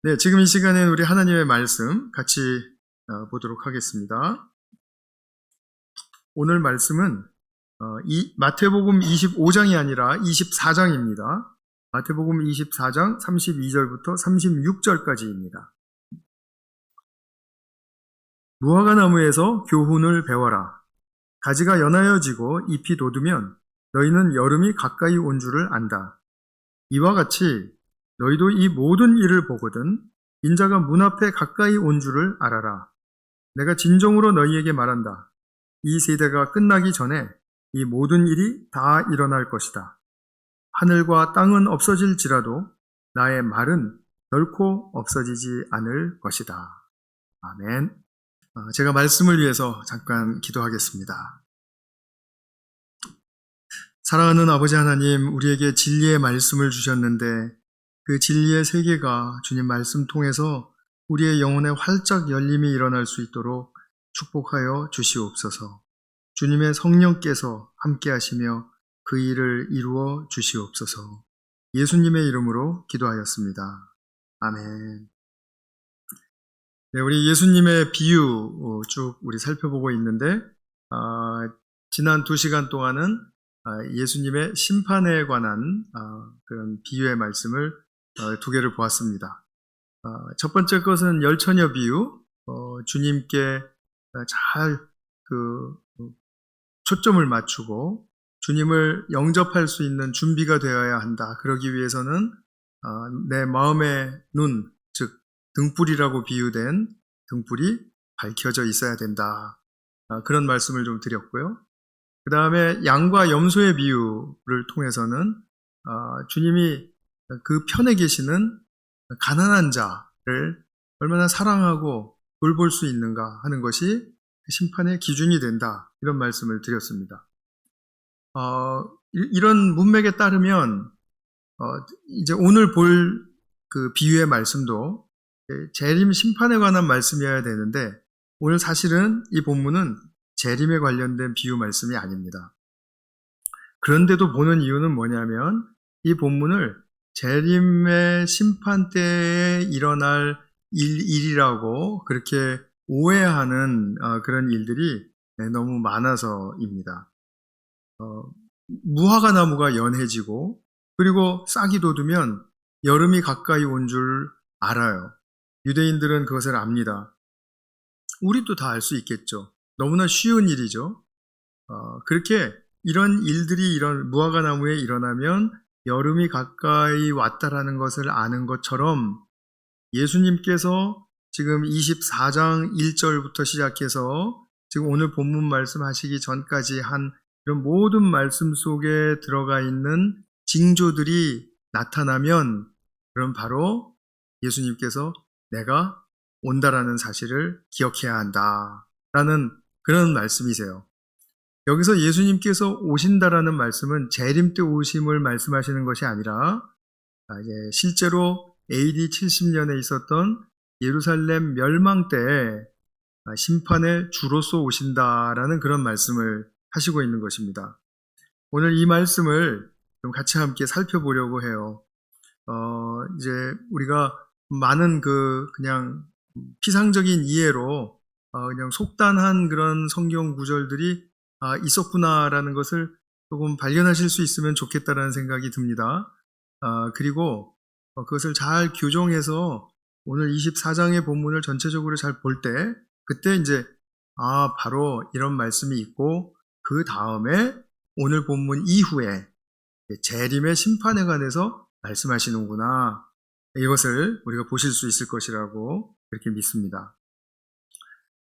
네, 지금 이 시간에는 우리 하나님의 말씀 같이 보도록 하겠습니다. 오늘 말씀은 마태복음 25장이 아니라 24장입니다. 마태복음 24장 32절부터 36절까지입니다. 무화과나무에서 교훈을 배워라. 가지가 연하여지고 잎이 돋으면 너희는 여름이 가까이 온 줄을 안다. 이와 같이 너희도 이 모든 일을 보거든 인자가 문 앞에 가까이 온 줄을 알아라. 내가 진정으로 너희에게 말한다. 이 세대가 끝나기 전에 이 모든 일이 다 일어날 것이다. 하늘과 땅은 없어질지라도 나의 말은 결코 없어지지 않을 것이다. 아멘. 제가 말씀을 위해서 잠깐 기도하겠습니다. 사랑하는 아버지 하나님, 우리에게 진리의 말씀을 주셨는데 그 진리의 세계가 주님 말씀 통해서 우리의 영혼에 활짝 열림이 일어날 수 있도록 축복하여 주시옵소서. 주님의 성령께서 함께 하시며 그 일을 이루어 주시옵소서. 예수님의 이름으로 기도하였습니다. 아멘. 네, 우리 예수님의 비유 쭉 우리 살펴보고 있는데 지난 2시간 동안은 예수님의 심판에 관한 그런 비유의 말씀을 2개를 보았습니다. 첫 번째 것은 열처녀 비유, 주님께 잘 초점을 맞추고 주님을 영접할 수 있는 준비가 되어야 한다. 그러기 위해서는 내 마음의 눈, 즉 등불이라고 비유된 등불이 밝혀져 있어야 된다. 그런 말씀을 좀 드렸고요. 그 다음에 양과 염소의 비유를 통해서는 주님이 그 편에 계시는 가난한 자를 얼마나 사랑하고 돌볼 수 있는가 하는 것이 심판의 기준이 된다. 이런 말씀을 드렸습니다. 이런 문맥에 따르면 이제 오늘 볼 그 비유의 말씀도 재림 심판에 관한 말씀이어야 되는데 오늘 사실은 이 본문은 재림에 관련된 비유 말씀이 아닙니다. 그런데도 보는 이유는 뭐냐면 이 본문을 재림의 심판 때에 일어날 일이라고 그렇게 오해하는 그런 일들이 너무 많아서입니다. 무화과나무가 연해지고 그리고 싹이 돋으면 여름이 가까이 온 줄 알아요. 유대인들은 그것을 압니다. 우리도 다 알 수 있겠죠. 너무나 쉬운 일이죠. 그렇게 이런 일들이 이런 무화과나무에 일어나면 여름이 가까이 왔다라는 것을 아는 것처럼 예수님께서 지금 24장 1절부터 시작해서 지금 오늘 본문 말씀하시기 전까지 한 이런 모든 말씀 속에 들어가 있는 징조들이 나타나면 그럼 바로 예수님께서 내가 온다라는 사실을 기억해야 한다라는 그런 말씀이세요. 여기서 예수님께서 오신다라는 말씀은 재림 때 오심을 말씀하시는 것이 아니라 실제로 AD 70년에 있었던 예루살렘 멸망 때 심판의 주로서 오신다라는 그런 말씀을 하시고 있는 것입니다. 오늘 이 말씀을 좀 같이 함께 살펴보려고 해요. 이제 우리가 많은 그냥 피상적인 이해로 그냥 속단한 그런 성경 구절들이 있었구나라는 것을 조금 발견하실 수 있으면 좋겠다라는 생각이 듭니다. 그리고 그것을 잘 교정해서 오늘 24장의 본문을 전체적으로 잘 볼 때 그때 이제 바로 이런 말씀이 있고 그 다음에 오늘 본문 이후에 재림의 심판에 관해서 말씀하시는구나. 이것을 우리가 보실 수 있을 것이라고 그렇게 믿습니다.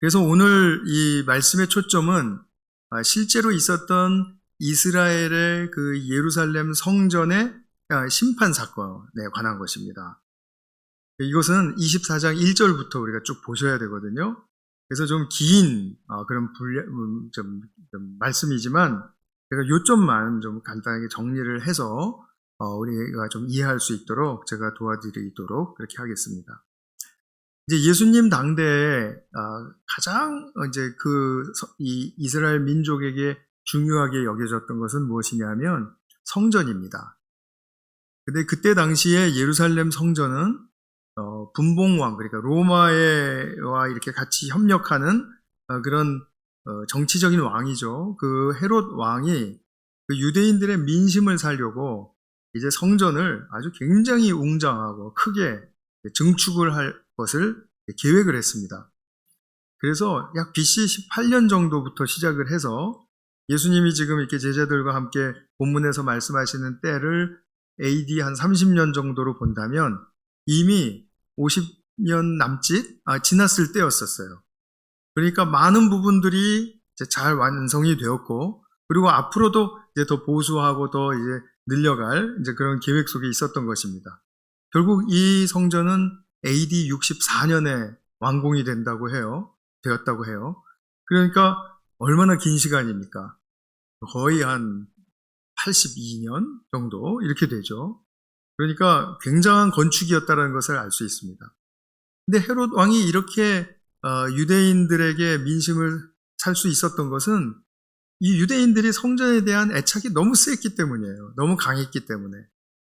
그래서 오늘 이 말씀의 초점은 실제로 있었던 이스라엘의 그 예루살렘 성전의 심판 사건에 관한 것입니다. 이것은 24장 1절부터 우리가 쭉 보셔야 되거든요. 그래서 좀 긴 그런 좀 말씀이지만 제가 요점만 좀 간단하게 정리를 해서 우리가 좀 이해할 수 있도록 제가 도와드리도록 그렇게 하겠습니다. 이제 예수님 당대에 가장 이제 이 이스라엘 민족에게 중요하게 여겨졌던 것은 무엇이냐면 성전입니다. 근데 그때 당시에 예루살렘 성전은 분봉왕, 그러니까 로마와 이렇게 같이 협력하는 그런 정치적인 왕이죠. 그 헤롯 왕이 그 유대인들의 민심을 살려고 이제 성전을 아주 굉장히 웅장하고 크게 증축을 할 것을 계획을 했습니다. 그래서 약 BC 18년 정도부터 시작을 해서 예수님이 지금 이렇게 제자들과 함께 본문에서 말씀하시는 때를 AD 한 30년 정도로 본다면 이미 50년 지났을 때였었어요. 그러니까 많은 부분들이 이제 잘 완성이 되었고, 그리고 앞으로도 이제 더 보수하고 더 이제 늘려갈 이제 그런 계획 속에 있었던 것입니다. 결국 이 성전은 AD 64년에 완공이 되었다고 해요. 그러니까 얼마나 긴 시간입니까? 거의 한 82년 정도 이렇게 되죠. 그러니까 굉장한 건축이었다는 것을 알 수 있습니다. 근데 헤롯 왕이 이렇게 유대인들에게 민심을 살 수 있었던 것은 이 유대인들이 성전에 대한 애착이 너무 셌기 때문이에요. 너무 강했기 때문에.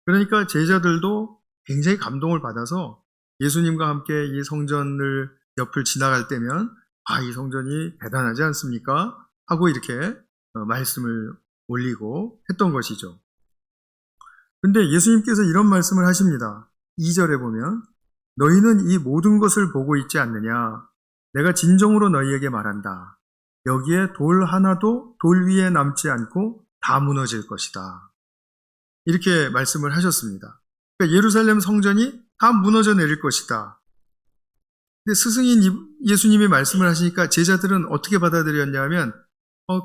그러니까 제자들도 굉장히 감동을 받아서 예수님과 함께 이 성전을 옆을 지나갈 때면 이 성전이 대단하지 않습니까? 하고 이렇게 말씀을 올리고 했던 것이죠. 근데 예수님께서 이런 말씀을 하십니다. 2절에 보면 너희는 이 모든 것을 보고 있지 않느냐? 내가 진정으로 너희에게 말한다. 여기에 돌 하나도 돌 위에 남지 않고 다 무너질 것이다. 이렇게 말씀을 하셨습니다. 그러니까 예루살렘 성전이 다 무너져 내릴 것이다. 근데 스승인 예수님이 말씀을 하시니까 제자들은 어떻게 받아들였냐면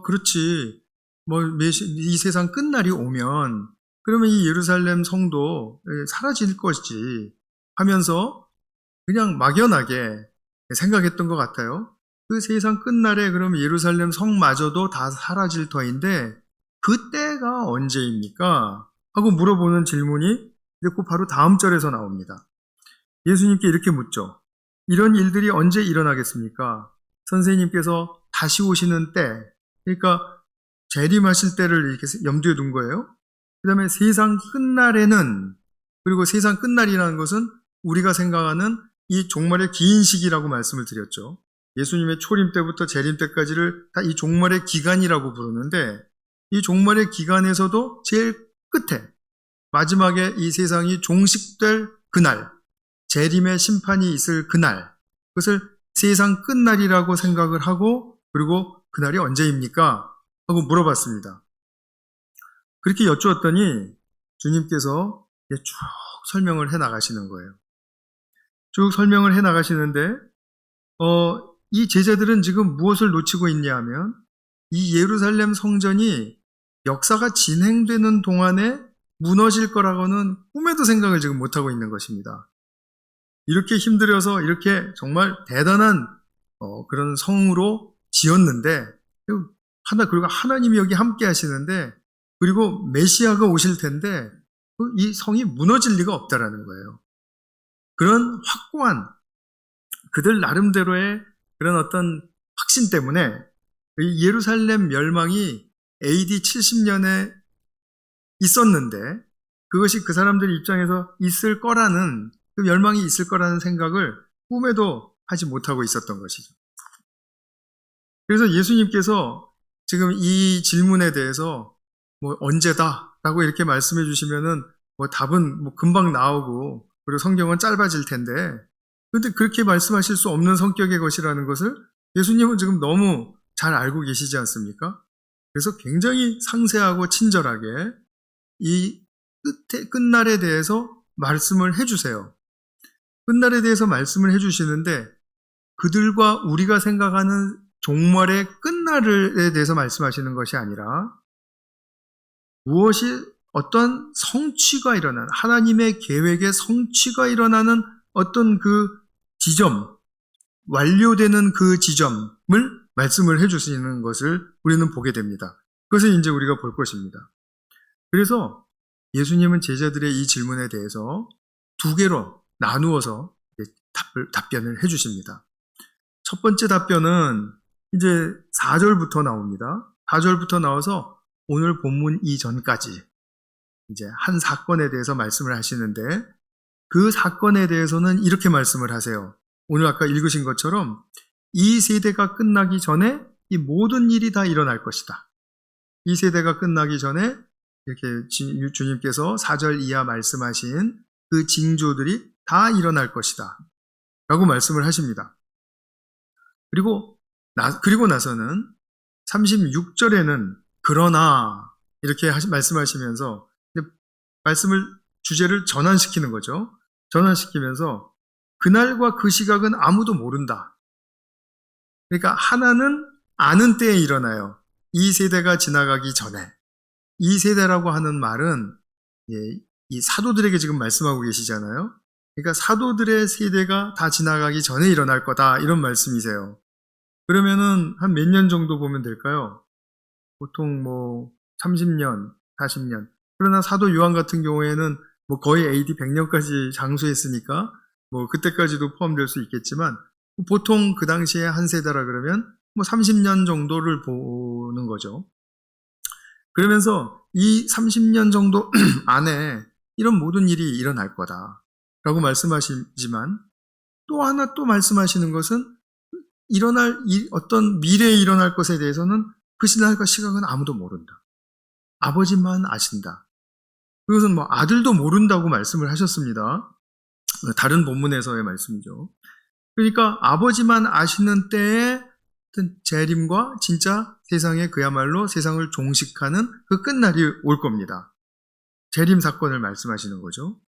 그렇지. 이 세상 끝날이 오면 그러면 이 예루살렘 성도 사라질 것이지 하면서 그냥 막연하게 생각했던 것 같아요. 그 세상 끝날에 그러면 예루살렘 성마저도 다 사라질 터인데 그때가 언제입니까? 하고 물어보는 질문이 바로 다음 절에서 나옵니다. 예수님께 이렇게 묻죠. 이런 일들이 언제 일어나겠습니까? 선생님께서 다시 오시는 때, 그러니까 재림하실 때를 이렇게 염두에 둔 거예요. 그 다음에 세상 끝날에는, 그리고 세상 끝날이라는 것은 우리가 생각하는 이 종말의 긴 시기라고 말씀을 드렸죠. 예수님의 초림 때부터 재림 때까지를 다 이 종말의 기간이라고 부르는데 이 종말의 기간에서도 제일 끝에 마지막에 이 세상이 종식될 그날, 재림의 심판이 있을 그날, 그것을 세상 끝날이라고 생각을 하고 그리고 그날이 언제입니까? 하고 물어봤습니다. 그렇게 여쭈었더니 주님께서 쭉 설명을 해 나가시는 거예요. 쭉 설명을 해 나가시는데 이 제자들은 지금 무엇을 놓치고 있냐 하면 이 예루살렘 성전이 역사가 진행되는 동안에 무너질 거라고는 꿈에도 생각을 지금 못하고 있는 것입니다. 이렇게 힘들어서 이렇게 정말 대단한 그런 성으로 지었는데 그리고 하나님이 여기 함께 하시는데 그리고 메시아가 오실 텐데 이 성이 무너질 리가 없다라는 거예요. 그런 확고한 그들 나름대로의 그런 어떤 확신 때문에 이 예루살렘 멸망이 AD 70년에 있었는데 그것이 그 사람들 입장에서 있을 거라는 그 멸망이 있을 거라는 생각을 꿈에도 하지 못하고 있었던 것이죠. 그래서 예수님께서 지금 이 질문에 대해서 언제다라고 이렇게 말씀해 주시면은 답은 금방 나오고 그리고 성경은 짧아질 텐데 그런데 그렇게 말씀하실 수 없는 성격의 것이라는 것을 예수님은 지금 너무 잘 알고 계시지 않습니까? 그래서 굉장히 상세하고 친절하게 이 끝날에 대해서 말씀을 해주세요. 끝날에 대해서 말씀을 해주시는데 그들과 우리가 생각하는 종말의 끝날에 대해서 말씀하시는 것이 아니라 무엇이 어떤 성취가 일어나는 하나님의 계획의 성취가 일어나는 어떤 그 지점, 완료되는 그 지점을 말씀을 해주시는 것을 우리는 보게 됩니다. 그것을 이제 우리가 볼 것입니다. 그래서 예수님은 제자들의 이 질문에 대해서 두 개로 나누어서 답변을 해주십니다. 첫 번째 답변은 이제 4절부터 나옵니다. 4절부터 나와서 오늘 본문 이전까지 이제 한 사건에 대해서 말씀을 하시는데 그 사건에 대해서는 이렇게 말씀을 하세요. 오늘 아까 읽으신 것처럼 이 세대가 끝나기 전에 이 모든 일이 다 일어날 것이다. 이 세대가 끝나기 전에 이렇게 주님께서 4절 이하 말씀하신 그 징조들이 다 일어날 것이다. 라고 말씀을 하십니다. 그리고 나서는 36절에는 그러나 이렇게 말씀하시면서 주제를 전환시키는 거죠. 전환시키면서 그날과 그 시각은 아무도 모른다. 그러니까 하나는 아는 때에 일어나요. 이 세대가 지나가기 전에. 이 세대라고 하는 말은 이 사도들에게 지금 말씀하고 계시잖아요. 그러니까 사도들의 세대가 다 지나가기 전에 일어날 거다 이런 말씀이세요. 그러면은 한 몇 년 정도 보면 될까요? 보통 30년, 40년. 그러나 사도 요한 같은 경우에는 거의 AD 100년까지 장수했으니까 그때까지도 포함될 수 있겠지만 보통 그 당시에 한 세대라 그러면 30년 정도를 보는 거죠. 그러면서 이 30년 정도 안에 이런 모든 일이 일어날 거다라고 말씀하시지만 또 하나 또 말씀하시는 것은 어떤 미래에 일어날 것에 대해서는 그 시날과 시각은 아무도 모른다. 아버지만 아신다. 그것은 아들도 모른다고 말씀을 하셨습니다. 다른 본문에서의 말씀이죠. 그러니까 아버지만 아시는 때에 재림과 진짜 세상에 그야말로 세상을 종식하는 그 끝날이 올 겁니다. 재림 사건을 말씀하시는 거죠.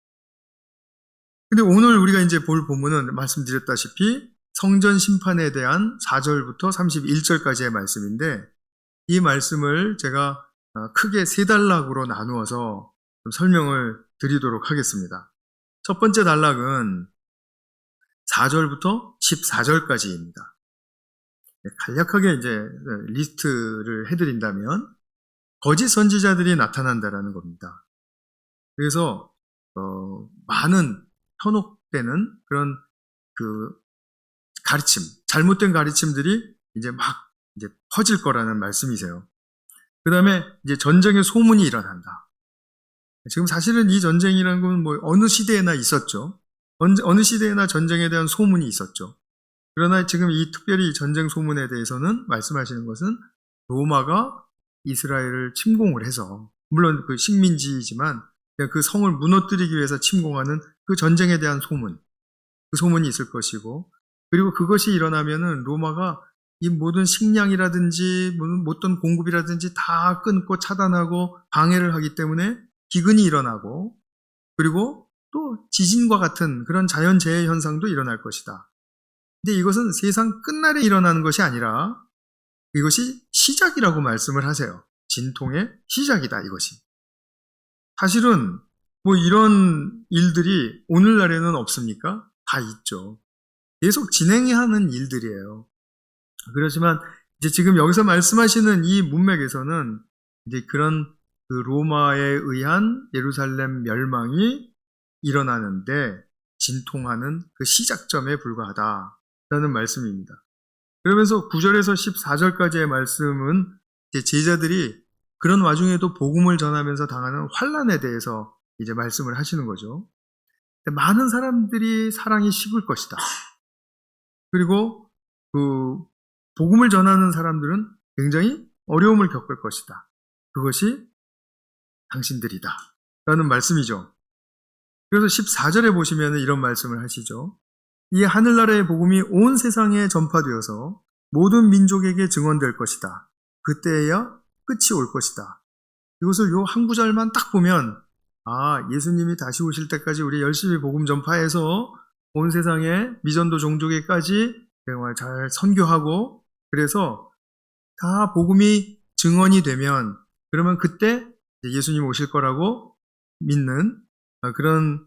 근데 오늘 우리가 이제 볼 본문은 말씀드렸다시피 성전 심판에 대한 4절부터 31절까지의 말씀인데 이 말씀을 제가 크게 세 단락으로 나누어서 좀 설명을 드리도록 하겠습니다. 첫 번째 단락은 4절부터 14절까지입니다. 간략하게 이제 리스트를 해드린다면 거짓 선지자들이 나타난다라는 겁니다. 그래서 많은 현혹되는 그런 가르침, 잘못된 가르침들이 이제 퍼질 거라는 말씀이세요. 그 다음에 이제 전쟁의 소문이 일어난다. 지금 사실은 이 전쟁이라는 건 어느 시대에나 있었죠. 어느 시대에나 전쟁에 대한 소문이 있었죠. 그러나 지금 특별히 전쟁 소문에 대해서는 말씀하시는 것은 로마가 이스라엘을 침공을 해서, 물론 그 식민지이지만 그 성을 무너뜨리기 위해서 침공하는 그 전쟁에 대한 소문, 그 소문이 있을 것이고, 그리고 그것이 일어나면은 로마가 이 모든 식량이라든지 어떤 공급이라든지 다 끊고 차단하고 방해를 하기 때문에 기근이 일어나고, 그리고 또 지진과 같은 그런 자연재해 현상도 일어날 것이다. 근데 이것은 세상 끝날에 일어나는 것이 아니라 이것이 시작이라고 말씀을 하세요. 진통의 시작이다, 이것이. 사실은 이런 일들이 오늘날에는 없습니까? 다 있죠. 계속 진행하는 일들이에요. 그렇지만 이제 지금 여기서 말씀하시는 이 문맥에서는 이제 그런 그 로마에 의한 예루살렘 멸망이 일어나는데 진통하는 그 시작점에 불과하다라는 말씀입니다. 그러면서 9절에서 14절까지의 말씀은 이제 제자들이 그런 와중에도 복음을 전하면서 당하는 환난에 대해서 이제 말씀을 하시는 거죠. 많은 사람들이 사랑이 식을 것이다. 그리고 그 복음을 전하는 사람들은 굉장히 어려움을 겪을 것이다. 그것이 당신들이다. 라는 말씀이죠. 그래서 14절에 보시면 이런 말씀을 하시죠. 이 하늘나라의 복음이 온 세상에 전파되어서 모든 민족에게 증언될 것이다. 그때야 끝이 올 것이다. 이것을 요 한 구절만 딱 보면 예수님이 다시 오실 때까지 우리 열심히 복음 전파해서 온 세상에 미전도 종족에까지 정말 잘 선교하고 그래서 다 복음이 증언이 되면 그러면 그때 예수님 오실 거라고 믿는 그런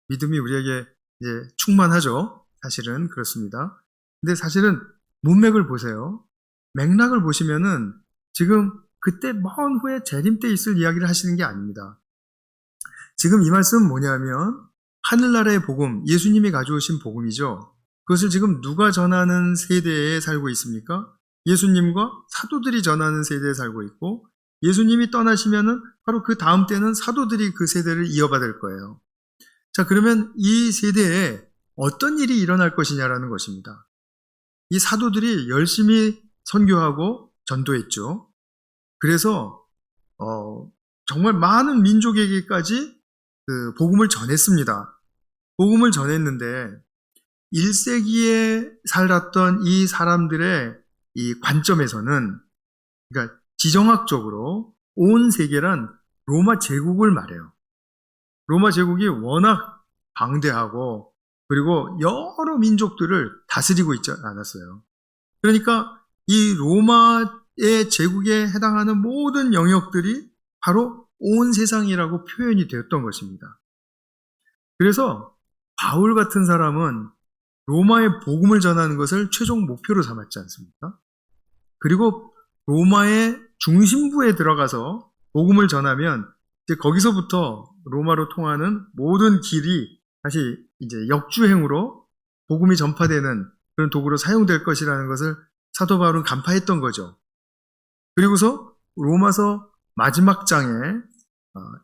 믿음이 우리에게 이제 충만하죠. 사실은 그렇습니다. 근데 사실은 문맥을 보세요. 맥락을 보시면은 지금 그때 먼 후에 재림 때 있을 이야기를 하시는 게 아닙니다. 지금 이 말씀은 뭐냐면 하늘나라의 복음, 예수님이 가져오신 복음이죠. 그것을 지금 누가 전하는 세대에 살고 있습니까? 예수님과 사도들이 전하는 세대에 살고 있고 예수님이 떠나시면은 바로 그 다음 때는 사도들이 그 세대를 이어받을 거예요. 자, 그러면 이 세대에 어떤 일이 일어날 것이냐라는 것입니다. 이 사도들이 열심히 선교하고 전도했죠. 그래서 정말 많은 민족에게까지 그 복음을 전했습니다. 복음을 전했는데 1세기에 살았던 이 사람들의 이 관점에서는, 그러니까 지정학적으로 온 세계란 로마 제국을 말해요. 로마 제국이 워낙 방대하고 그리고 여러 민족들을 다스리고 있지 않았어요. 그러니까 이 로마의 제국에 해당하는 모든 영역들이 바로 온 세상이라고 표현이 되었던 것입니다. 그래서 바울 같은 사람은 로마의 복음을 전하는 것을 최종 목표로 삼았지 않습니까? 그리고 로마의 중심부에 들어가서 복음을 전하면 이제 거기서부터 로마로 통하는 모든 길이 다시 이제 역주행으로 복음이 전파되는 그런 도구로 사용될 것이라는 것을 사도 바울은 간파했던 거죠. 그리고서 로마서 마지막 장에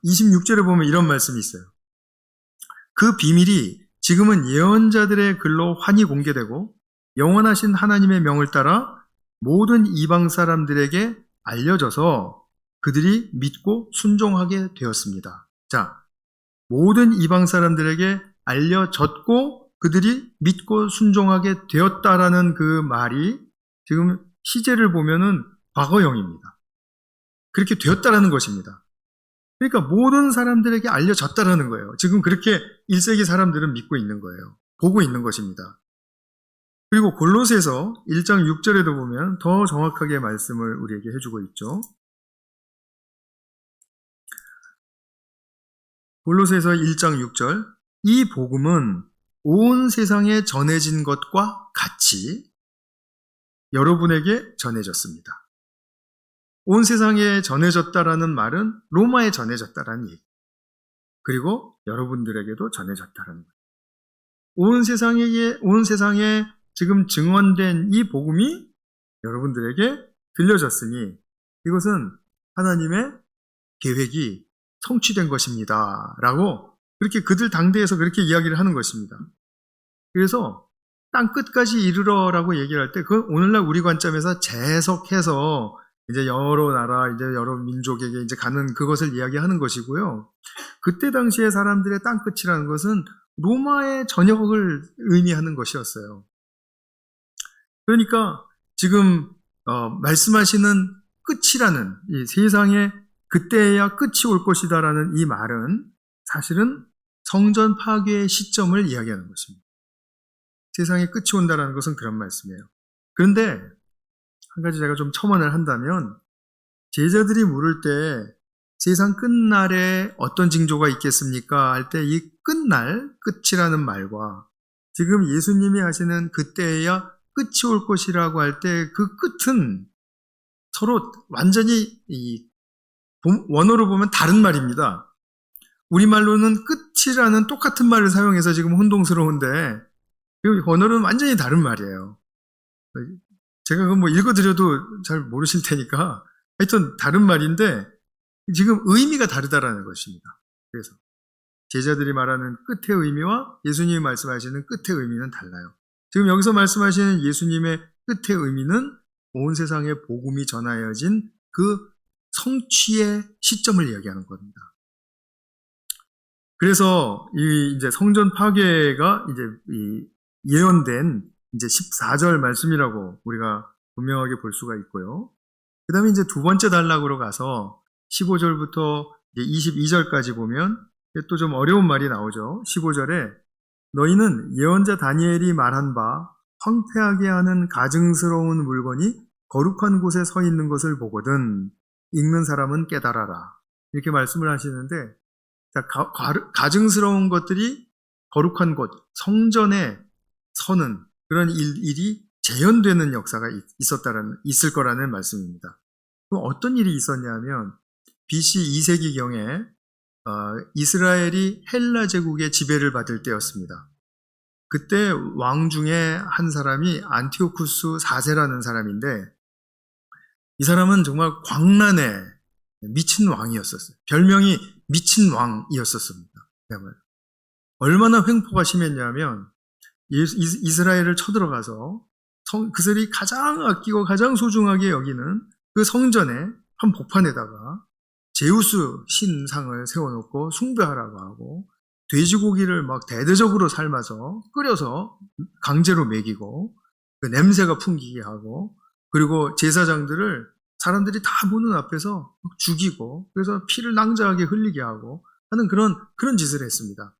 26절에 보면 이런 말씀이 있어요. 그 비밀이 지금은 예언자들의 글로 환히 공개되고 영원하신 하나님의 명을 따라 모든 이방 사람들에게 알려져서 그들이 믿고 순종하게 되었습니다. 자, 모든 이방 사람들에게 알려졌고 그들이 믿고 순종하게 되었다라는 그 말이 지금 시제를 보면은 과거형입니다. 그렇게 되었다라는 것입니다. 그러니까 모든 사람들에게 알려졌다라는 거예요. 지금 그렇게 1세기 사람들은 믿고 있는 거예요. 보고 있는 것입니다. 그리고 골로새서 1장 6절에도 보면 더 정확하게 말씀을 우리에게 해주고 있죠. 골로새서 1장 6절, 이 복음은 온 세상에 전해진 것과 같이 여러분에게 전해졌습니다. 온 세상에 전해졌다라는 말은 로마에 전해졌다라는 얘기. 그리고 여러분들에게도 전해졌다라는 거예요. 온 세상에 지금 증언된 이 복음이 여러분들에게 들려졌으니 이것은 하나님의 계획이 성취된 것입니다. 라고 그렇게 그들 당대에서 그렇게 이야기를 하는 것입니다. 그래서 땅 끝까지 이르러라고 얘기를 할 때 그건 오늘날 우리 관점에서 재해석해서 이제 여러 나라, 이제 여러 민족에게 이제 가는 그것을 이야기하는 것이고요. 그때 당시에 사람들의 땅 끝이라는 것은 로마의 전역을 의미하는 것이었어요. 그러니까 지금 말씀하시는 끝이라는 이 세상에 그때야 끝이 올 것이다라는 이 말은 사실은 성전 파괴의 시점을 이야기하는 것입니다. 세상에 끝이 온다라는 것은 그런 말씀이에요. 그런데 한 가지 제가 좀 첨언을 한다면 제자들이 물을 때 세상 끝날에 어떤 징조가 있겠습니까? 할 때 이 끝날, 끝이라는 말과 지금 예수님이 하시는 그때야 끝이 올 것이라고 할 때 그 끝은 서로 완전히 원어로 보면 다른 말입니다. 우리말로는 끝이라는 똑같은 말을 사용해서 지금 혼동스러운데 원어로는 완전히 다른 말이에요. 제가 그거 뭐 읽어드려도 잘 모르실 테니까 하여튼 다른 말인데 지금 의미가 다르다라는 것입니다. 그래서 제자들이 말하는 끝의 의미와 예수님이 말씀하시는 끝의 의미는 달라요. 지금 여기서 말씀하시는 예수님의 끝의 의미는 온 세상에 복음이 전하여진 그 성취의 시점을 이야기하는 겁니다. 그래서 이 이제 성전 파괴가 이제 예언된 이제 14절 말씀이라고 우리가 분명하게 볼 수가 있고요. 그 다음에 이제 두 번째 단락으로 가서 15절부터 22절까지 보면 또 좀 어려운 말이 나오죠. 15절에 너희는 예언자 다니엘이 말한 바 황폐하게 하는 가증스러운 물건이 거룩한 곳에 서 있는 것을 보거든 읽는 사람은 깨달아라. 이렇게 말씀을 하시는데 가증스러운 것들이 거룩한 곳, 성전에 서는 그런 일이 재현되는 역사가 있을 거라는 말씀입니다. 그럼 어떤 일이 있었냐면 BC 2세기경에 이스라엘이 헬라 제국의 지배를 받을 때였습니다. 그때 왕 중에 한 사람이 안티오쿠스 4세라는 사람인데 이 사람은 정말 광란에 미친 왕이었었어요. 별명이 미친 왕이었었습니다. 얼마나 횡포가 심했냐면 이스라엘을 쳐들어가서 그들이 가장 아끼고 가장 소중하게 여기는 그 성전에 한 복판에다가 제우스 신상을 세워놓고 숭배하라고 하고 돼지고기를 막 대대적으로 삶아서 끓여서 강제로 먹이고 그 냄새가 풍기게 하고 그리고 제사장들을 사람들이 다 보는 앞에서 죽이고 그래서 피를 낭자하게 흘리게 하고 하는 그런 짓을 했습니다.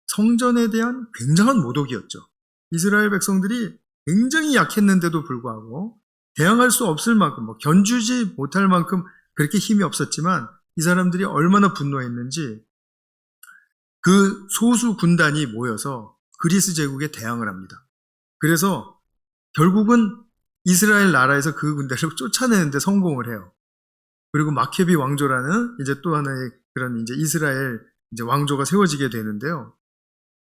성전에 대한 굉장한 모독이었죠. 이스라엘 백성들이 굉장히 약했는데도 불구하고 대항할 수 없을 만큼 견주지 못할 만큼 그렇게 힘이 없었지만 이 사람들이 얼마나 분노했는지 그 소수 군단이 모여서 그리스 제국에 대항을 합니다. 그래서 결국은 이스라엘 나라에서 그 군대를 쫓아내는데 성공을 해요. 그리고 마케비 왕조라는 이제 또 하나의 그런 이제 이스라엘 이제 왕조가 세워지게 되는데요.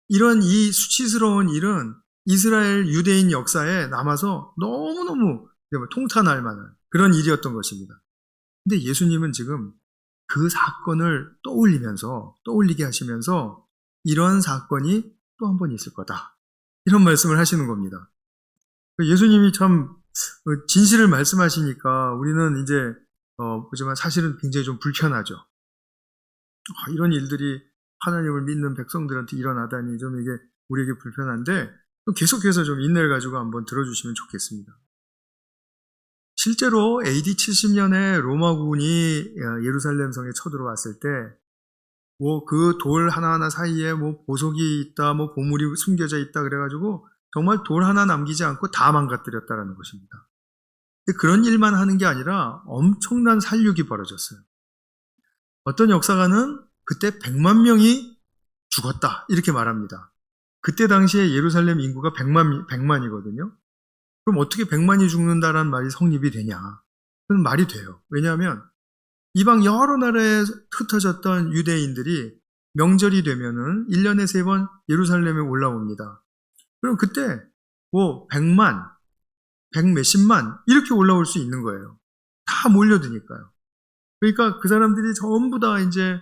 이런 이 수치스러운 일은 이스라엘 유대인 역사에 남아서 너무너무 통탄할 만한 그런 일이었던 것입니다. 근데 예수님은 지금 그 사건을 떠올리게 하시면서 이런 사건이 또 한 번 있을 거다. 이런 말씀을 하시는 겁니다. 예수님이 참 진실을 말씀하시니까 우리는 이제 보지만 사실은 굉장히 좀 불편하죠. 이런 일들이 하나님을 믿는 백성들한테 일어나다니 좀 이게 우리에게 불편한데 계속해서 좀 인내를 가지고 한번 들어주시면 좋겠습니다. 실제로 AD 70년에 로마군이 예루살렘 성에 쳐들어왔을 때 그 돌 하나하나 사이에 보석이 있다, 보물이 숨겨져 있다 그래가지고 정말 돌 하나 남기지 않고 다 망가뜨렸다라는 것입니다. 근데 그런 일만 하는 게 아니라 엄청난 살육이 벌어졌어요. 어떤 역사가는 그때 100만 명이 죽었다 이렇게 말합니다. 그때 당시에 예루살렘 인구가 100만이거든요. 그럼 어떻게 100만이 죽는다라는 말이 성립이 되냐? 그건 말이 돼요. 왜냐하면 이방 여러 나라에 흩어졌던 유대인들이 명절이 되면은 1년에 3번 예루살렘에 올라옵니다. 그럼 그때 100만, 100몇십만 이렇게 올라올 수 있는 거예요. 다 몰려드니까요. 그러니까 그 사람들이 전부 다 이제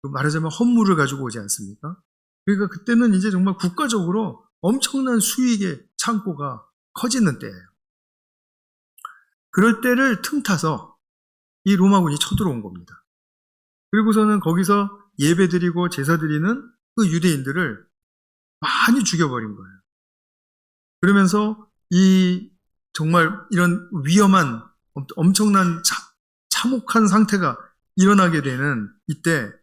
말하자면 헌물을 가지고 오지 않습니까? 그러니까 그때는 이제 정말 국가적으로 엄청난 수익의 창고가 커지는 때예요. 그럴 때를 틈타서 이 로마군이 쳐들어온 겁니다. 그리고서는 거기서 예배드리고 제사드리는 그 유대인들을 많이 죽여버린 거예요. 그러면서 정말 이런 위험한 엄청난 참혹한 상태가 일어나게 되는 이때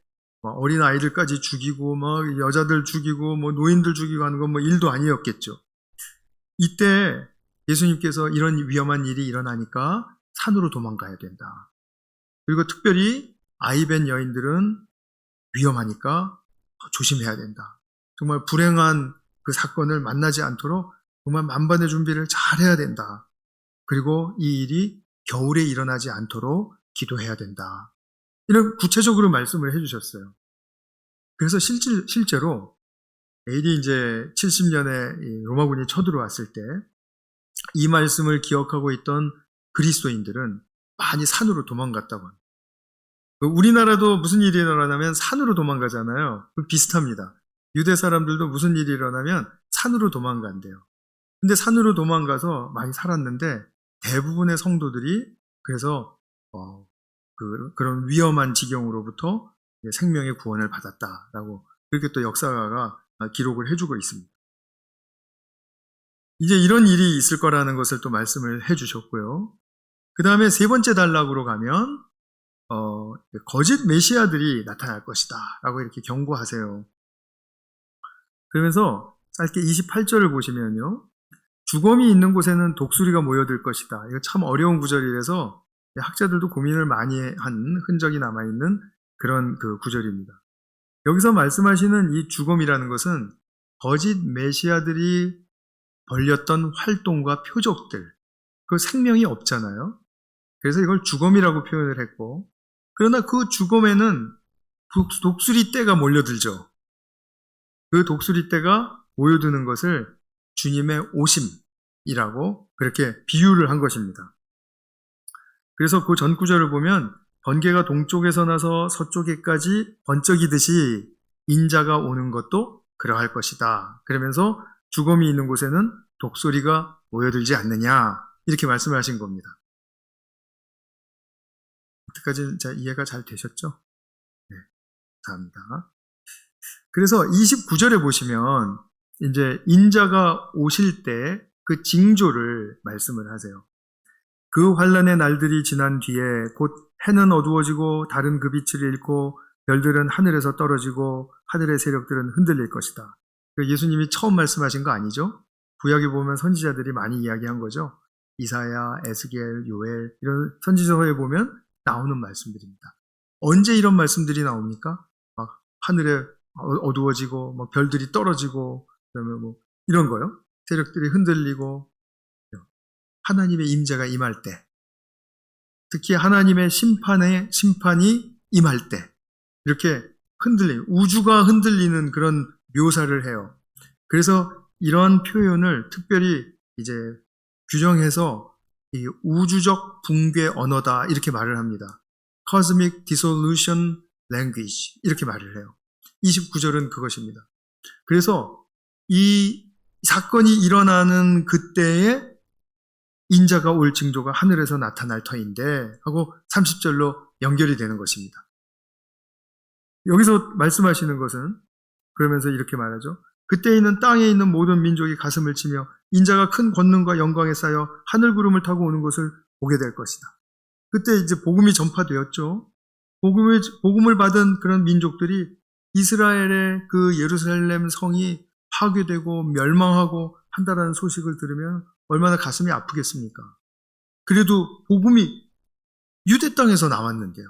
어린 아이들까지 죽이고 여자들 죽이고 노인들 죽이고 하는 건 일도 아니었겠죠. 이때 예수님께서 이런 위험한 일이 일어나니까 산으로 도망가야 된다. 그리고 특별히 아이벤 여인들은 위험하니까 조심해야 된다. 정말 불행한 그 사건을 만나지 않도록 정말 만반의 준비를 잘 해야 된다. 그리고 이 일이 겨울에 일어나지 않도록 기도해야 된다. 이런 구체적으로 말씀을 해주셨어요. 그래서 실제로 AD 이제 70년에 로마군이 쳐들어왔을 때 이 말씀을 기억하고 있던 그리스도인들은 많이 산으로 도망갔다고 합니다. 우리나라도 무슨 일이 일어나면 산으로 도망가잖아요. 비슷합니다. 유대 사람들도 무슨 일이 일어나면 산으로 도망간대요. 근데 산으로 도망가서 많이 살았는데 대부분의 성도들이 그래서 그런 위험한 지경으로부터 생명의 구원을 받았다라고 그렇게 또 역사가가 기록을 해주고 있습니다. 이제 이런 일이 있을 거라는 것을 또 말씀을 해주셨고요. 그 다음에 세 번째 단락으로 가면 거짓 메시아들이 나타날 것이다 라고 이렇게 경고하세요. 그러면서 짧게 28절을 보시면요. 죽음이 있는 곳에는 독수리가 모여들 것이다. 이거 참 어려운 구절이라서 학자들도 고민을 많이 한 흔적이 남아있는 그런 그 구절입니다. 여기서 말씀하시는 이 죽음이라는 것은 거짓 메시아들이 벌렸던 활동과 표적들, 그 생명이 없잖아요. 그래서 이걸 죽음이라고 표현을 했고, 그러나 그 죽음에는 독수리 떼가 몰려들죠. 그 독수리 떼가 모여드는 것을 주님의 오심이라고 그렇게 비유를 한 것입니다. 그래서 그 전 구절을 보면 번개가 동쪽에서 나서 서쪽에까지 번쩍이듯이 인자가 오는 것도 그러할 것이다. 그러면서 죽음이 있는 곳에는 독소리가 모여들지 않느냐 이렇게 말씀을 하신 겁니다. 여기까지 이해가 잘 되셨죠? 네, 감사합니다. 그래서 29절에 보시면 이제 인자가 오실 때 그 징조를 말씀을 하세요. 그 환란의 날들이 지난 뒤에 곧 해는 어두워지고 달은 그 빛을 잃고 별들은 하늘에서 떨어지고 하늘의 세력들은 흔들릴 것이다. 예수님이 처음 말씀하신 거 아니죠? 구약에 보면 선지자들이 많이 이야기한 거죠. 이사야, 에스겔, 요엘 이런 선지서에 보면 나오는 말씀들입니다. 언제 이런 말씀들이 나옵니까? 막 하늘에 어두워지고 막 별들이 떨어지고 그다음에 뭐 이런 거요. 세력들이 흔들리고 하나님의 임재가 임할 때, 특히 하나님의 심판이 임할 때 이렇게 우주가 흔들리는 그런 묘사를 해요. 그래서 이런 표현을 특별히 이제 규정해서 이 우주적 붕괴 언어다 이렇게 말을 합니다. Cosmic Dissolution Language 이렇게 말을 해요. 29절은 그것입니다. 그래서 이 사건이 일어나는 그때에 인자가 올 징조가 하늘에서 나타날 터인데 하고 30절로 연결이 되는 것입니다. 여기서 말씀하시는 것은 그러면서 이렇게 말하죠. 그때 있는 땅에 있는 모든 민족이 가슴을 치며 인자가 큰 권능과 영광에 쌓여 하늘 구름을 타고 오는 것을 보게 될 것이다. 그때 이제 복음이 전파되었죠. 복음을 받은 그런 민족들이 이스라엘의 그 예루살렘 성이 파괴되고 멸망하고 한다라는 소식을 들으면 얼마나 가슴이 아프겠습니까? 그래도 복음이 유대 땅에서 나왔는데요.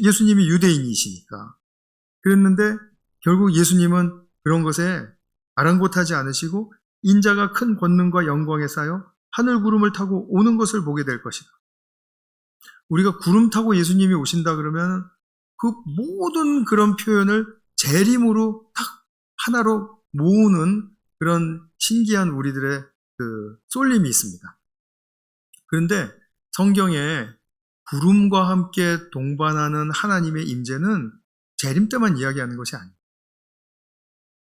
예수님이 유대인이시니까. 그랬는데 결국 예수님은 그런 것에 아랑곳하지 않으시고 인자가 큰 권능과 영광에 쌓여 하늘 구름을 타고 오는 것을 보게 될 것이다. 우리가 구름 타고 예수님이 오신다 그러면 그 모든 그런 표현을 재림으로 딱 하나로 모으는 그런 신기한 우리들의 그 쏠림이 있습니다. 그런데 성경에 구름과 함께 동반하는 하나님의 임재는 재림 때만 이야기하는 것이 아니에요.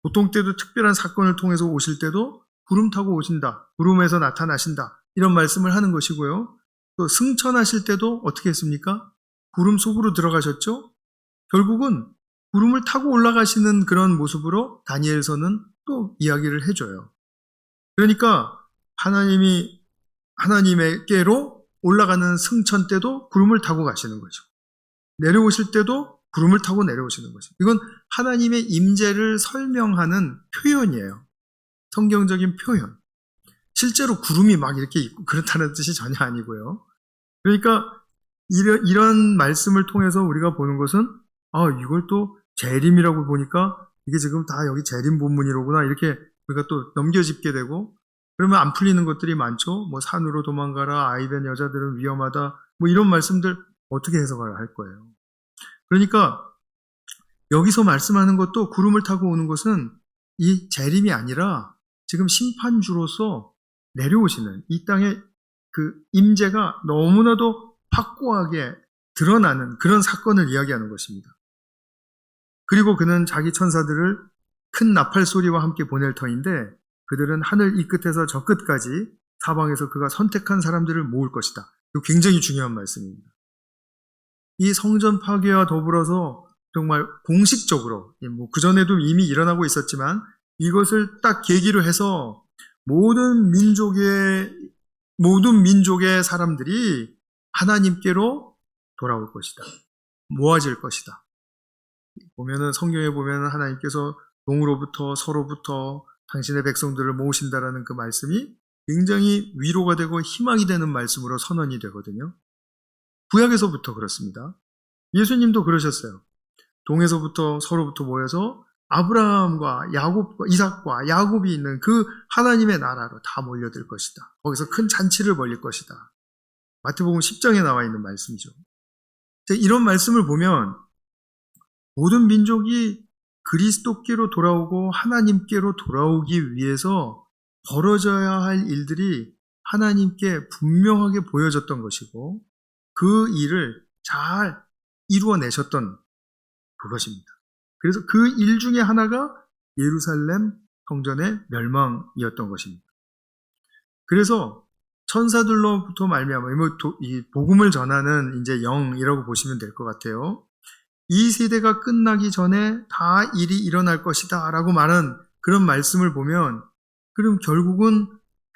보통 때도 특별한 사건을 통해서 오실 때도 구름 타고 오신다, 구름에서 나타나신다 이런 말씀을 하는 것이고요. 또 승천하실 때도 어떻게 했습니까? 구름 속으로 들어가셨죠? 결국은 구름을 타고 올라가시는 그런 모습으로 다니엘서는 또 이야기를 해줘요. 그러니까 하나님의께로 올라가는 승천 때도 구름을 타고 가시는 거죠. 내려오실 때도 구름을 타고 내려오시는 거죠. 이건 하나님의 임재를 설명하는 표현이에요. 성경적인 표현. 실제로 구름이 막 이렇게 있고 그렇다는 뜻이 전혀 아니고요. 그러니까 이런 말씀을 통해서 우리가 보는 것은 이걸 또 재림이라고 보니까 이게 지금 다 여기 재림 본문이로구나 이렇게 우리가 또 넘겨짚게 되고 그러면 안 풀리는 것들이 많죠. 뭐 산으로 도망가라, 아이벤 여자들은 위험하다 뭐 이런 말씀들 어떻게 해석을 할 거예요. 그러니까 여기서 말씀하는 것도 구름을 타고 오는 것은 이 재림이 아니라 지금 심판주로서 내려오시는 이 땅의 그 임재가 너무나도 확고하게 드러나는 그런 사건을 이야기하는 것입니다. 그리고 그는 자기 천사들을 큰 나팔 소리와 함께 보낼 터인데 그들은 하늘 이 끝에서 저 끝까지 사방에서 그가 선택한 사람들을 모을 것이다. 이거 굉장히 중요한 말씀입니다. 이 성전 파괴와 더불어서 정말 공식적으로 뭐 그전에도 이미 일어나고 있었지만 이것을 딱 계기로 해서 모든 민족의 사람들이 하나님께로 돌아올 것이다. 모아질 것이다. 성경에 보면은 하나님께서 동으로부터 서로부터 당신의 백성들을 모으신다라는 그 말씀이 굉장히 위로가 되고 희망이 되는 말씀으로 선언이 되거든요. 구약에서부터 그렇습니다. 예수님도 그러셨어요. 동에서부터 서로부터 모여서 아브라함과 이삭과 야곱이 있는 그 하나님의 나라로 다 몰려들 것이다. 거기서 큰 잔치를 벌릴 것이다. 마태복음 10장에 나와 있는 말씀이죠. 이런 말씀을 보면 모든 민족이 그리스도께로 돌아오고 하나님께로 돌아오기 위해서 벌어져야 할 일들이 하나님께 분명하게 보여졌던 것이고 그 일을 잘 이루어내셨던 그것입니다. 그래서 그 일 중에 하나가 예루살렘 성전의 멸망이었던 것입니다. 그래서 천사들로부터 말미암아 이 복음을 전하는 이제 영이라고 보시면 될 것 같아요. 이 세대가 끝나기 전에 다 일이 일어날 것이다 라고 말한 그런 말씀을 보면, 그럼 결국은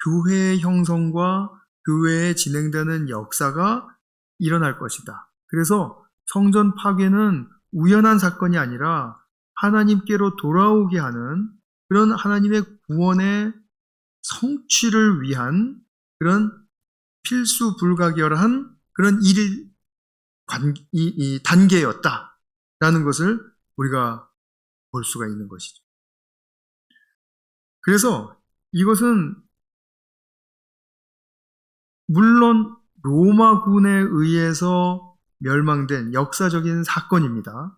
교회의 형성과 교회에 진행되는 역사가 일어날 것이다. 그래서 성전 파괴는 우연한 사건이 아니라 하나님께로 돌아오게 하는 그런 하나님의 구원의 성취를 위한 그런 필수 불가결한 그런 이 단계였다라는 것을 우리가 볼 수가 있는 것이죠. 그래서 이것은 물론 로마군에 의해서 멸망된 역사적인 사건입니다.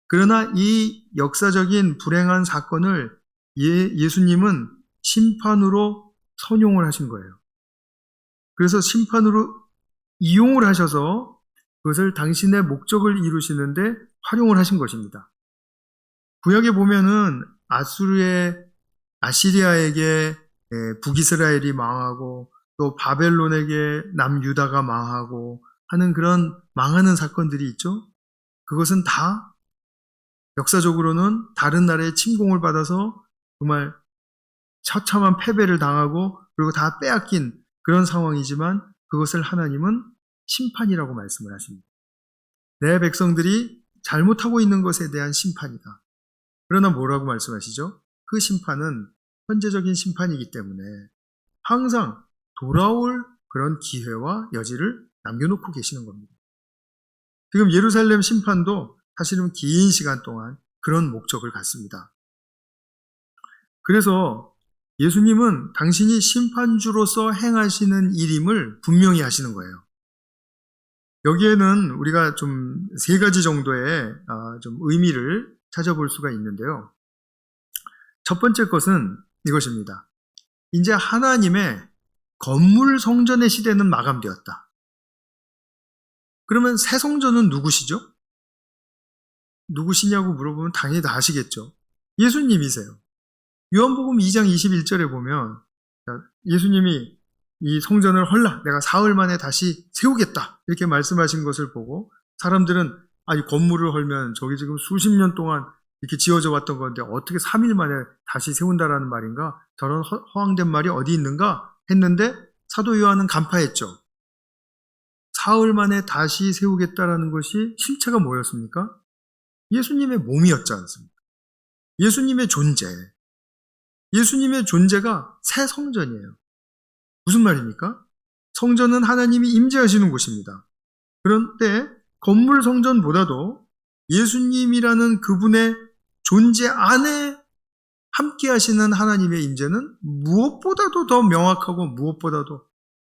그러나 이 역사적인 불행한 사건을 예수님은 심판으로 선용을 하신 거예요. 그래서 심판으로 이용을 하셔서 그것을 당신의 목적을 이루시는데 활용을 하신 것입니다. 구약에 보면은 아시리아에게 북이스라엘이 망하고 또 바벨론에게 남유다가 망하고 하는 그런 망하는 사건들이 있죠. 그것은 다 역사적으로는 다른 나라의 침공을 받아서 정말 처참한 패배를 당하고 그리고 다 빼앗긴 그런 상황이지만 그것을 하나님은 심판이라고 말씀을 하십니다. 내 백성들이 잘못하고 있는 것에 대한 심판이다. 그러나 뭐라고 말씀하시죠? 그 심판은 현재적인 심판이기 때문에 항상 돌아올 그런 기회와 여지를 남겨놓고 계시는 겁니다. 지금 예루살렘 심판도 사실은 긴 시간 동안 그런 목적을 갖습니다. 그래서 예수님은 당신이 심판주로서 행하시는 일임을 분명히 하시는 거예요. 여기에는 우리가 좀 세 가지 정도의 좀 의미를 찾아볼 수가 있는데요. 첫 번째 것은 이것입니다. 이제 하나님의 건물 성전의 시대는 마감되었다. 그러면 새 성전은 누구시죠? 누구시냐고 물어보면 당연히 다 아시겠죠. 예수님이세요. 요한복음 2장 21절에 보면 예수님이 이 성전을 헐라 내가 사흘 만에 다시 세우겠다 이렇게 말씀하신 것을 보고 사람들은 이 건물을 헐면 저기 지금 수십 년 동안 이렇게 지어져 왔던 건데 어떻게 3일 만에 다시 세운다라는 말인가? 저런 허황된 말이 어디 있는가? 했는데 사도 요한은 간파했죠. 사흘 만에 다시 세우겠다라는 것이 실체가 뭐였습니까? 예수님의 몸이었지 않습니까? 예수님의 존재. 예수님의 존재가 새 성전이에요. 무슨 말입니까? 성전은 하나님이 임재하시는 곳입니다. 그런데 건물 성전보다도 예수님이라는 그분의 존재 안에 함께 하시는 하나님의 임재는 무엇보다도 더 명확하고 무엇보다도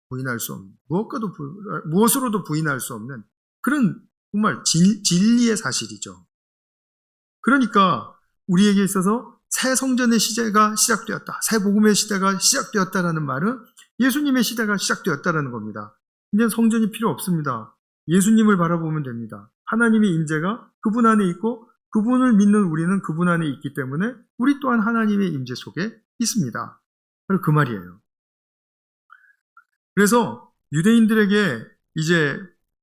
부인할 수 없는, 무엇으로도 부인할 수 없는 그런 정말 진리의 사실이죠. 그러니까 우리에게 있어서 새 성전의 시대가 시작되었다. 새 복음의 시대가 시작되었다라는 말은 예수님의 시대가 시작되었다라는 겁니다. 이제 성전이 필요 없습니다. 예수님을 바라보면 됩니다. 하나님의 임재가 그분 안에 있고 그분을 믿는 우리는 그분 안에 있기 때문에 우리 또한 하나님의 임재 속에 있습니다. 바로 그 말이에요. 그래서 유대인들에게 이제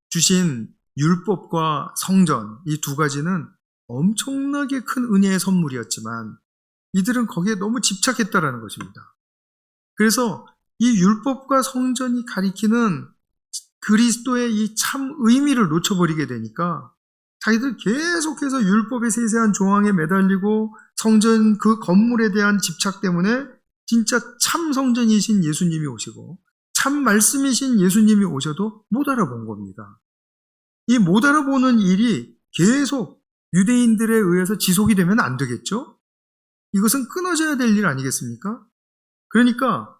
주신 율법과 성전 이 두 가지는 엄청나게 큰 은혜의 선물이었지만 이들은 거기에 너무 집착했다라는 것입니다. 그래서 이 율법과 성전이 가리키는 그리스도의 이 참 의미를 놓쳐버리게 되니까 자기들 계속해서 율법의 세세한 조항에 매달리고 성전 그 건물에 대한 집착 때문에 진짜 참 성전이신 예수님이 오시고 참 말씀이신 예수님이 오셔도 못 알아본 겁니다. 이 못 알아보는 일이 계속 유대인들에 의해서 지속이 되면 안 되겠죠? 이것은 끊어져야 될 일 아니겠습니까? 그러니까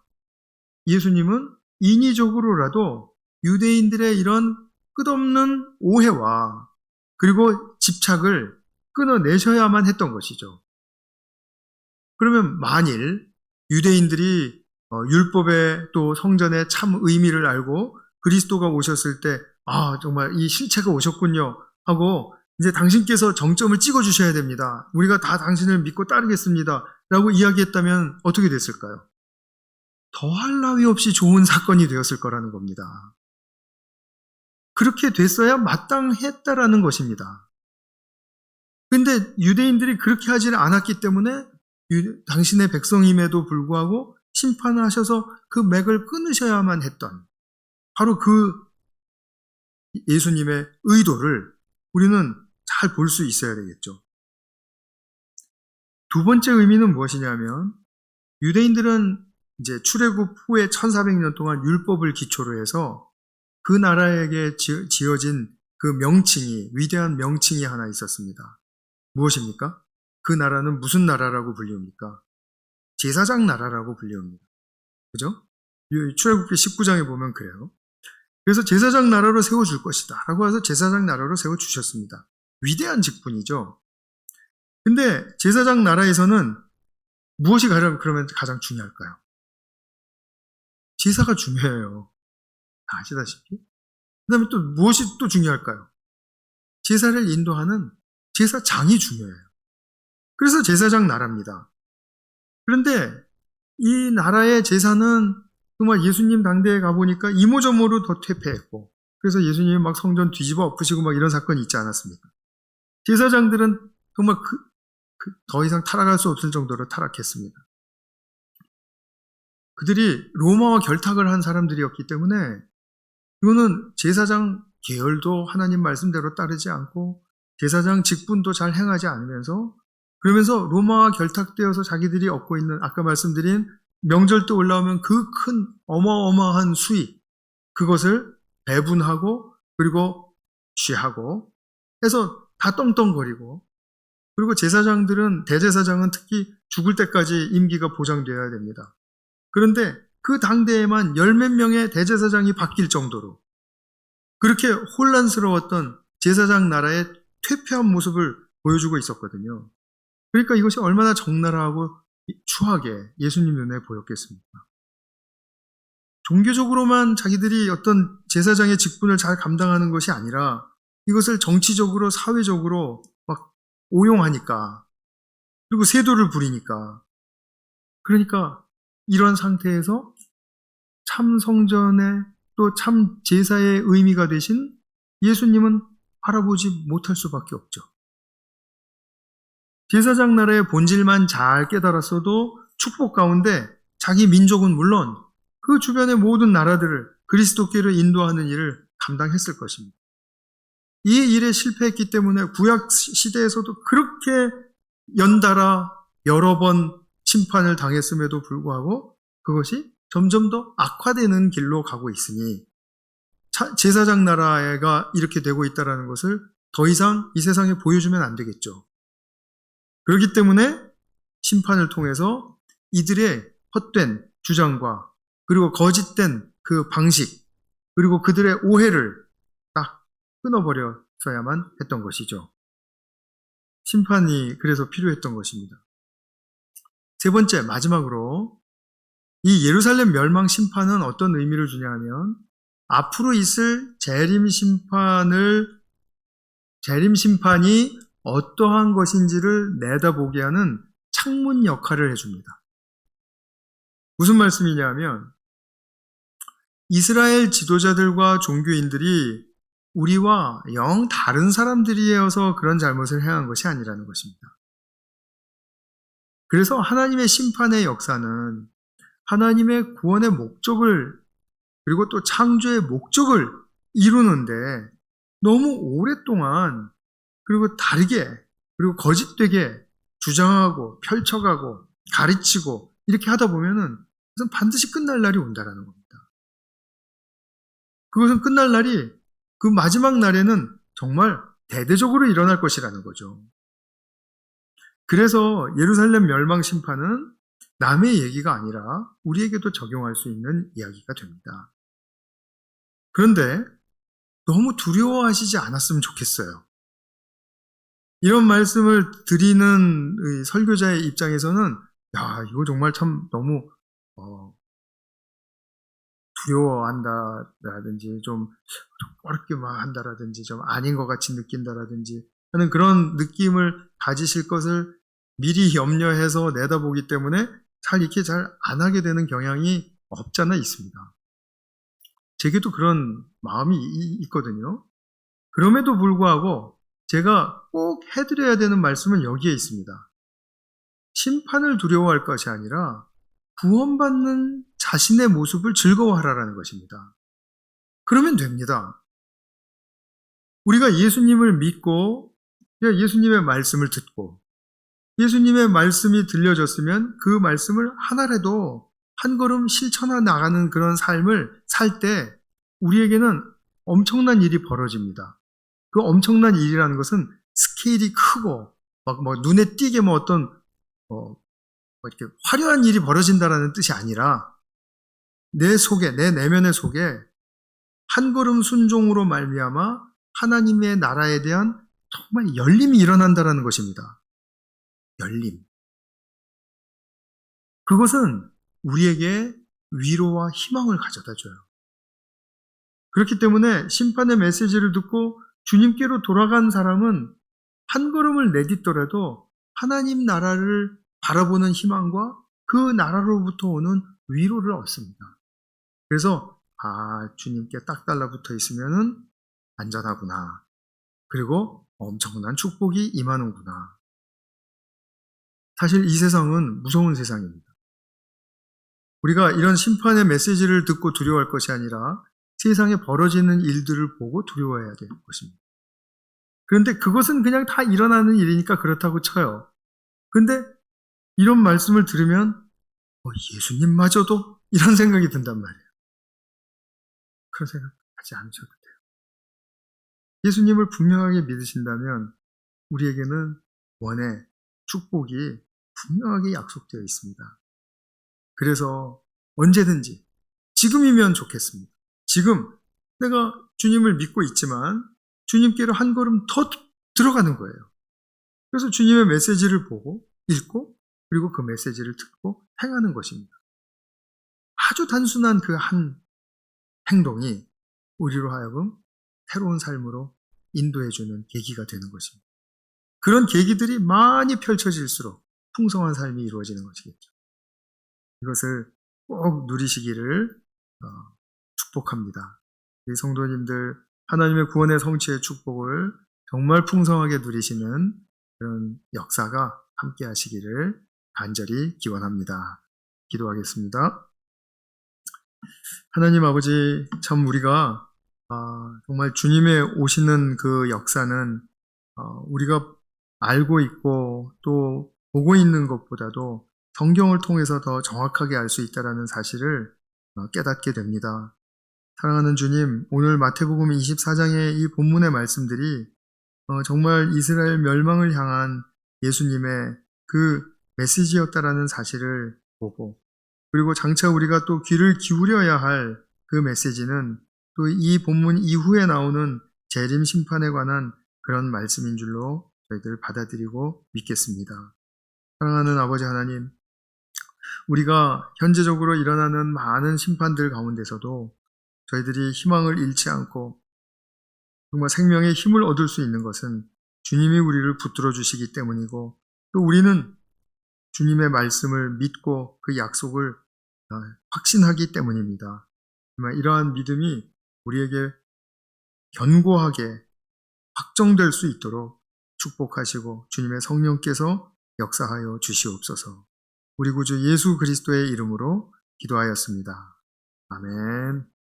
예수님은 인위적으로라도 유대인들의 이런 끝없는 오해와 그리고 집착을 끊어내셔야만 했던 것이죠. 그러면 만일 유대인들이 율법의 또 성전의 참 의미를 알고 그리스도가 오셨을 때 정말 이 실체가 오셨군요 하고 이제 당신께서 정점을 찍어 주셔야 됩니다. 우리가 다 당신을 믿고 따르겠습니다. 라고 이야기했다면 어떻게 됐을까요? 더할 나위 없이 좋은 사건이 되었을 거라는 겁니다. 그렇게 됐어야 마땅했다라는 것입니다. 근데 유대인들이 그렇게 하지는 않았기 때문에 당신의 백성임에도 불구하고 심판을 하셔서 그 맥을 끊으셔야만 했던 바로 그 예수님의 의도를 우리는 잘 볼 수 있어야 되겠죠. 두 번째 의미는 무엇이냐면 유대인들은 이제 출애굽 후에 1400년 동안 율법을 기초로 해서 그 나라에게 지어진 그 명칭이 위대한 명칭이 하나 있었습니다. 무엇입니까? 그 나라는 무슨 나라라고 불리웁니까? 제사장 나라라고 불리웁니다. 그죠? 출애굽기 19장에 보면 그래요. 그래서 제사장 나라로 세워줄 것이다 라고 해서 제사장 나라로 세워주셨습니다. 위대한 직분이죠. 근데 제사장 나라에서는 무엇이 그러면 가장 중요할까요? 제사가 중요해요. 다 아시다시피. 그 다음에 또 무엇이 또 중요할까요? 제사를 인도하는 제사장이 중요해요. 그래서 제사장 나라입니다. 그런데 이 나라의 제사는 정말 예수님 당대에 가보니까 이모저모로 더 퇴폐했고, 그래서 예수님이 막 성전 뒤집어 엎으시고 막 이런 사건이 있지 않았습니까? 제사장들은 정말 더 이상 타락할 수 없을 정도로 타락했습니다. 그들이 로마와 결탁을 한 사람들이었기 때문에 이거는 제사장 계열도 하나님 말씀대로 따르지 않고 제사장 직분도 잘 행하지 않으면서 그러면서 로마와 결탁되어서 자기들이 얻고 있는 아까 말씀드린 명절 때 올라오면 그 큰 어마어마한 수익 그것을 배분하고 그리고 취하고 해서 다 떵떵거리고 그리고 제사장들은 대제사장은 특히 죽을 때까지 임기가 보장되어야 됩니다. 그런데 그 당대에만 10몇 명의 대제사장이 바뀔 정도로 그렇게 혼란스러웠던 제사장 나라의 퇴폐한 모습을 보여주고 있었거든요. 그러니까 이것이 얼마나 적나라하고 추하게 예수님 눈에 보였겠습니까? 종교적으로만 자기들이 어떤 제사장의 직분을 잘 감당하는 것이 아니라 이것을 정치적으로 사회적으로 막 오용하니까 그리고 세도를 부리니까 그러니까 이런 상태에서 참 성전에 또 참 제사의 의미가 되신 예수님은 알아보지 못할 수밖에 없죠. 제사장 나라의 본질만 잘 깨달았어도 축복 가운데 자기 민족은 물론 그 주변의 모든 나라들을 그리스도께로 인도하는 일을 감당했을 것입니다. 이 일에 실패했기 때문에 구약 시대에서도 그렇게 연달아 여러 번 심판을 당했음에도 불구하고 그것이 점점 더 악화되는 길로 가고 있으니 제사장 나라가 이렇게 되고 있다는 것을 더 이상 이 세상에 보여주면 안 되겠죠. 그렇기 때문에 심판을 통해서 이들의 헛된 주장과 그리고 거짓된 그 방식 그리고 그들의 오해를 딱 끊어버렸어야만 했던 것이죠. 심판이 그래서 필요했던 것입니다. 세 번째, 마지막으로 이 예루살렘 멸망 심판은 어떤 의미를 주냐 하면 앞으로 있을 재림 심판이 어떠한 것인지를 내다보게 하는 창문 역할을 해줍니다. 무슨 말씀이냐 하면 이스라엘 지도자들과 종교인들이 우리와 영 다른 사람들이어서 그런 잘못을 행한 것이 아니라는 것입니다. 그래서 하나님의 심판의 역사는 하나님의 구원의 목적을 그리고 또 창조의 목적을 이루는데 너무 오랫동안 그리고 다르게 그리고 거짓되게 주장하고 펼쳐가고 가르치고 이렇게 하다 보면은 그것은 반드시 끝날 날이 온다라는 겁니다. 그것은 끝날 날이 그 마지막 날에는 정말 대대적으로 일어날 것이라는 거죠. 그래서 예루살렘 멸망 심판은 남의 얘기가 아니라 우리에게도 적용할 수 있는 이야기가 됩니다. 그런데 너무 두려워하시지 않았으면 좋겠어요. 이런 말씀을 드리는 설교자의 입장에서는 야, 이거 정말 참 너무 두려워한다라든지 좀 어렵게 막 한다라든지 좀 아닌 것 같이 느낀다라든지 하는 그런 느낌을 가지실 것을 미리 염려해서 내다보기 때문에 이렇게 잘 안 하게 되는 경향이 없잖아 있습니다. 제게도 그런 마음이 있거든요. 그럼에도 불구하고 제가 꼭 해드려야 되는 말씀은 여기에 있습니다. 심판을 두려워할 것이 아니라 구원받는 자신의 모습을 즐거워하라는 것입니다. 그러면 됩니다. 우리가 예수님을 믿고 예수님의 말씀을 듣고 예수님의 말씀이 들려졌으면 그 말씀을 하나라도 한 걸음 실천해 나가는 그런 삶을 살 때 우리에게는 엄청난 일이 벌어집니다. 그 엄청난 일이라는 것은 스케일이 크고 막 눈에 띄게 어떤 이렇게 화려한 일이 벌어진다라는 뜻이 아니라 내 속에, 내 내면의 속에 한 걸음 순종으로 말미암아 하나님의 나라에 대한 정말 열림이 일어난다라는 것입니다. 열림. 그것은 우리에게 위로와 희망을 가져다 줘요. 그렇기 때문에 심판의 메시지를 듣고 주님께로 돌아간 사람은 한 걸음을 내딛더라도 하나님 나라를 바라보는 희망과 그 나라로부터 오는 위로를 얻습니다. 그래서 주님께 딱 달라붙어 있으면은 안전하구나. 그리고 엄청난 축복이 임하는구나. 사실 이 세상은 무서운 세상입니다. 우리가 이런 심판의 메시지를 듣고 두려워할 것이 아니라 세상에 벌어지는 일들을 보고 두려워해야 될 것입니다. 그런데 그것은 그냥 다 일어나는 일이니까 그렇다고 쳐요. 근데 이런 말씀을 들으면 예수님마저도 이런 생각이 든단 말이에요. 그런 생각하지 않으셔도 돼요. 예수님을 분명하게 믿으신다면 우리에게는 원의 축복이 분명하게 약속되어 있습니다. 그래서 언제든지 지금이면 좋겠습니다. 지금 내가 주님을 믿고 있지만 주님께로 한 걸음 더 들어가는 거예요. 그래서 주님의 메시지를 보고 읽고 그리고 그 메시지를 듣고 행하는 것입니다. 아주 단순한 그 한 행동이 우리로 하여금 새로운 삶으로 인도해주는 계기가 되는 것입니다. 그런 계기들이 많이 펼쳐질수록 풍성한 삶이 이루어지는 것이겠죠. 이것을 꼭 누리시기를 축복합니다. 우리 성도님들 하나님의 구원의 성취의 축복을 정말 풍성하게 누리시는 그런 역사가 함께 하시기를 간절히 기원합니다. 기도하겠습니다. 하나님 아버지, 참 우리가 정말 주님의 오시는 그 역사는 우리가 알고 있고 또 보고 있는 것보다도 성경을 통해서 더 정확하게 알 수 있다는 사실을 깨닫게 됩니다. 사랑하는 주님, 오늘 마태복음 24장의 이 본문의 말씀들이 정말 이스라엘 멸망을 향한 예수님의 그 메시지였다라는 사실을 보고 그리고 장차 우리가 또 귀를 기울여야 할 그 메시지는 또 이 본문 이후에 나오는 재림 심판에 관한 그런 말씀인 줄로 저희들 받아들이고 믿겠습니다. 사랑하는 아버지 하나님, 우리가 현재적으로 일어나는 많은 심판들 가운데서도 저희들이 희망을 잃지 않고 정말 생명의 힘을 얻을 수 있는 것은 주님이 우리를 붙들어 주시기 때문이고 또 우리는 주님의 말씀을 믿고 그 약속을 확신하기 때문입니다. 정말 이러한 믿음이 우리에게 견고하게 확정될 수 있도록 축복하시고 주님의 성령께서 역사하여 주시옵소서. 우리 구주 예수 그리스도의 이름으로 기도하였습니다. 아멘.